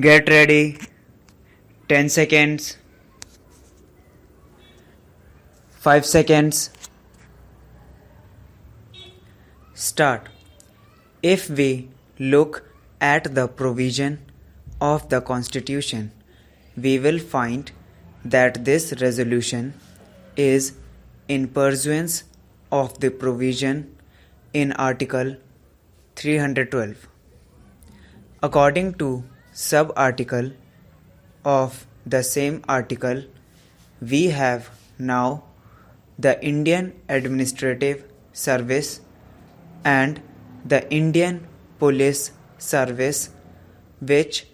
Get ready. 10 seconds. 5 seconds. Start. If we look at the provision of the Constitution, we will find that this resolution is in pursuance of the provision in Article 312. According to sub-article of the same article, we have now the Indian Administrative Service and the Indian Police Service, which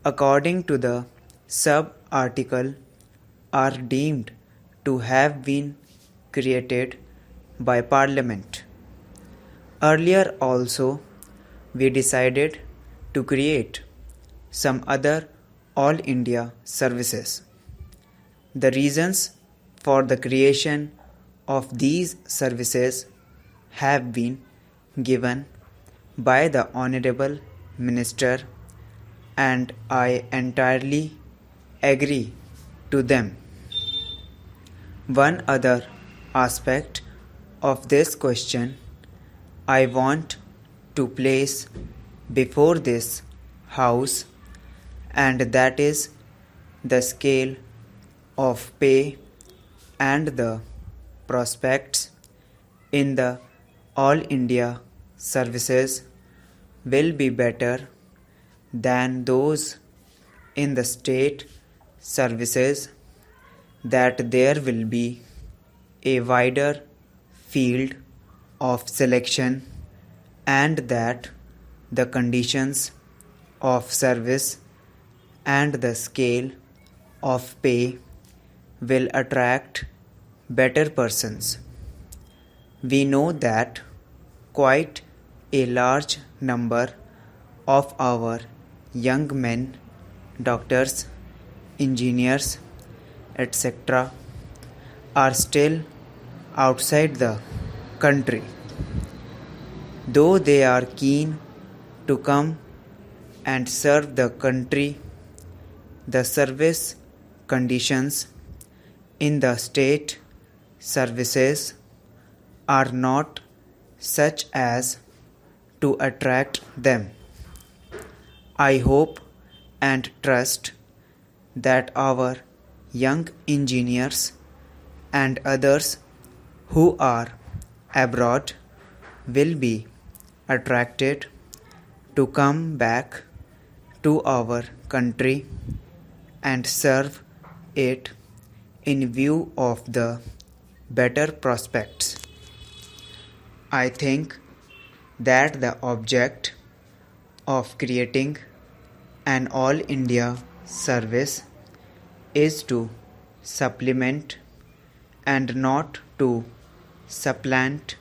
according to the sub-article are deemed to have been created by Parliament. Earlier also, we decided to create some other All India services. The reasons for the creation of these services have been given by the Honorable Minister, and I entirely agree to them. One other aspect of this question I want to place before this House, and that is the scale of pay and the prospects in the All India services will be better than those in the state services, that there will be a wider field of selection, and that the conditions of service and the scale of pay will attract better persons. We know that quite a large number of our young men, doctors, engineers, etc., are still outside the country. Though they are keen to come and serve the country, the service conditions in the state services are not such as to attract them. I hope and trust that our young engineers and others who are abroad will be attracted to come back to our country and serve it in view of the better prospects. I think that the object of creating an All India service is to supplement and not to supplant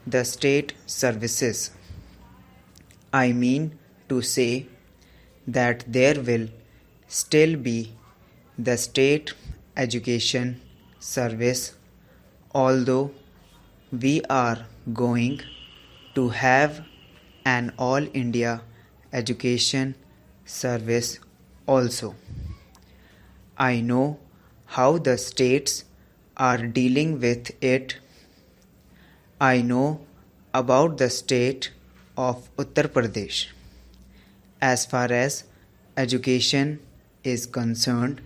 the state services. I mean to say that there will still be the state education service, although we are going to have an All India education service also. I know how the states are dealing with it. I know about the state of Uttar Pradesh. As far as education is concerned,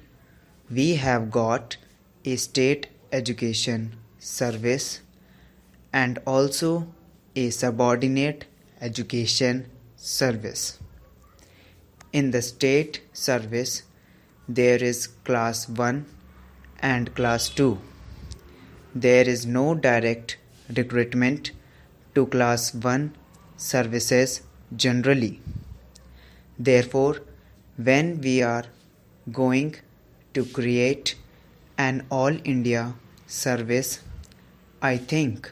we have got a state education service and also a subordinate education service. In the state service, there is class 1 and class 2. There is no direct recruitment to class 1 services generally. Therefore, when we are going to create an All India service, I think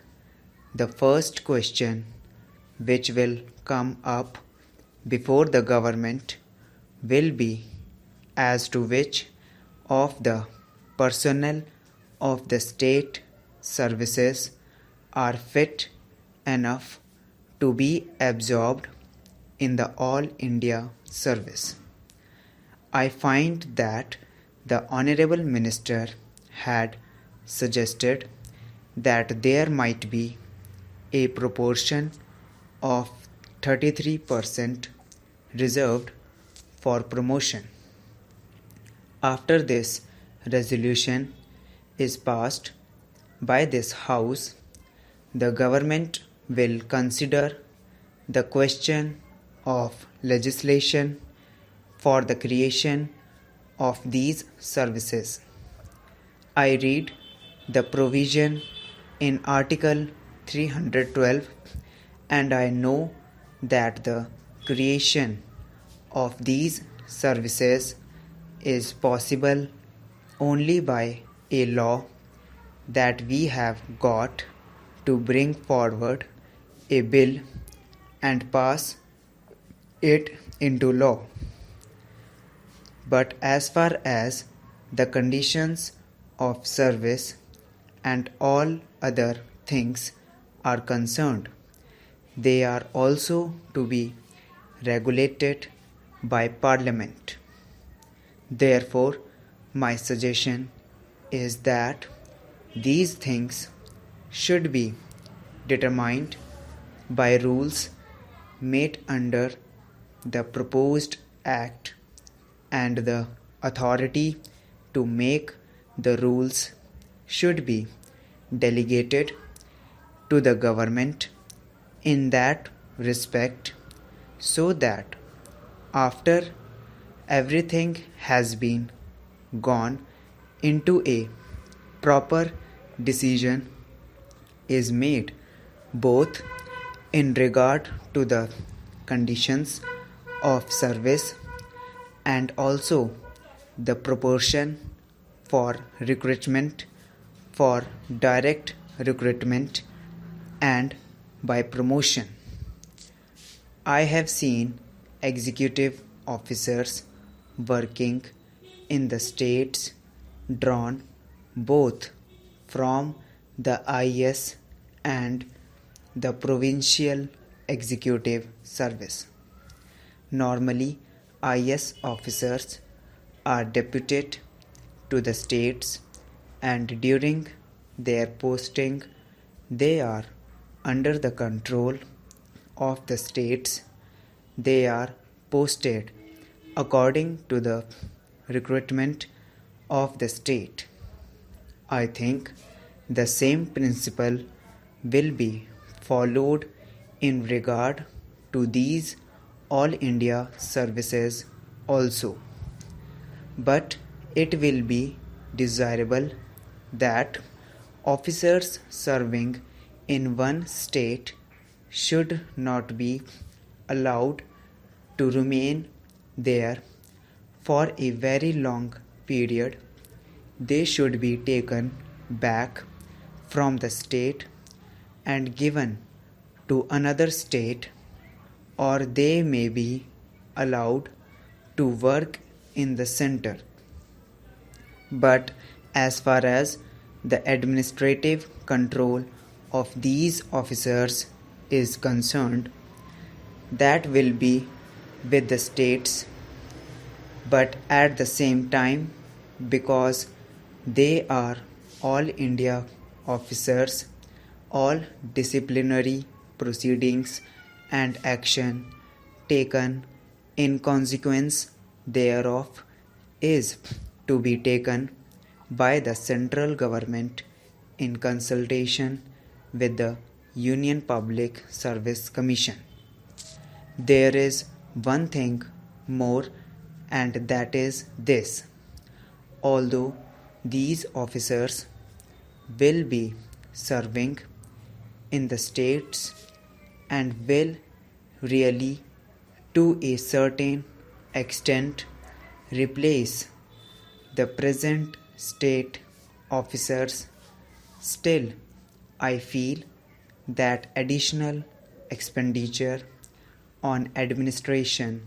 the first question which will come up before the government will be as to which of the personnel of the state services are fit enough to be absorbed in the All India service. I find that the Honorable Minister had suggested that there might be a proportion of 33% reserved for promotion. After this resolution is passed by this House, the government will consider the question of legislation for the creation of these services. I read the provision in Article 312 and I know that the creation of these services is possible only by a law that we have got to bring forward a bill and pass it into law. But as far as the conditions of service and all other things are concerned, they are also to be regulated by Parliament. Therefore, my suggestion is that these things should be determined by rules made under the proposed Act, and the authority to make the rules should be delegated to the government in that respect, so that after everything has been gone into a proper decision is made both in regard to the conditions of service and also the proportion for recruitment, for direct recruitment and by promotion. I have seen executive officers working in the states drawn both from the IS and the provincial executive service. Normally, IS officers are deputed to the states, and during their posting they are under the control of the states. They are posted according to the recruitment of the state. I think the same principle will be followed in regard to these All India services also. But it will be desirable that officers serving in one state should not be allowed to remain there for a very long period. They should be taken back from the state and given to another state, or they may be allowed to work in the center. But as far as the administrative control of these officers is concerned, that will be with the states, but at the same time, because they are all India officers, all disciplinary proceedings and action taken in consequence thereof is to be taken by the central government in consultation with the Union Public Service Commission. There is one thing more, and that is this: although these officers will be serving in the states and will really to a certain extent replace the present state officers, still I feel that additional expenditure on administration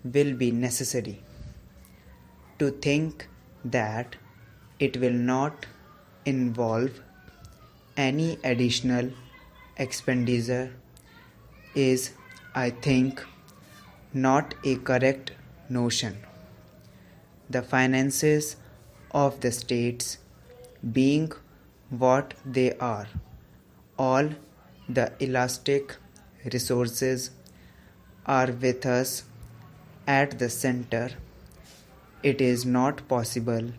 will be necessary. To think that it will not involve any additional expenditure is, I think, not a correct notion. the finances of the states being what they are, all the elastic resources are with us at the center. It is not possible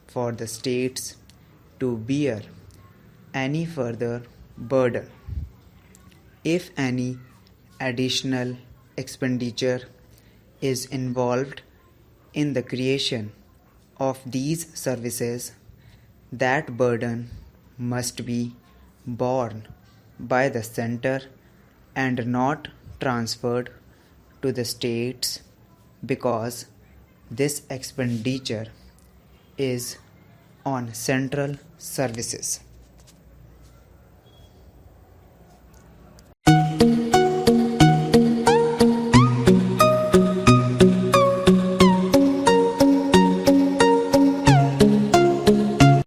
for the states to bear any further burden. If any additional expenditure is involved in the creation of these services, that burden must be borne by the center and not transferred to the states, because this expenditure is on central services.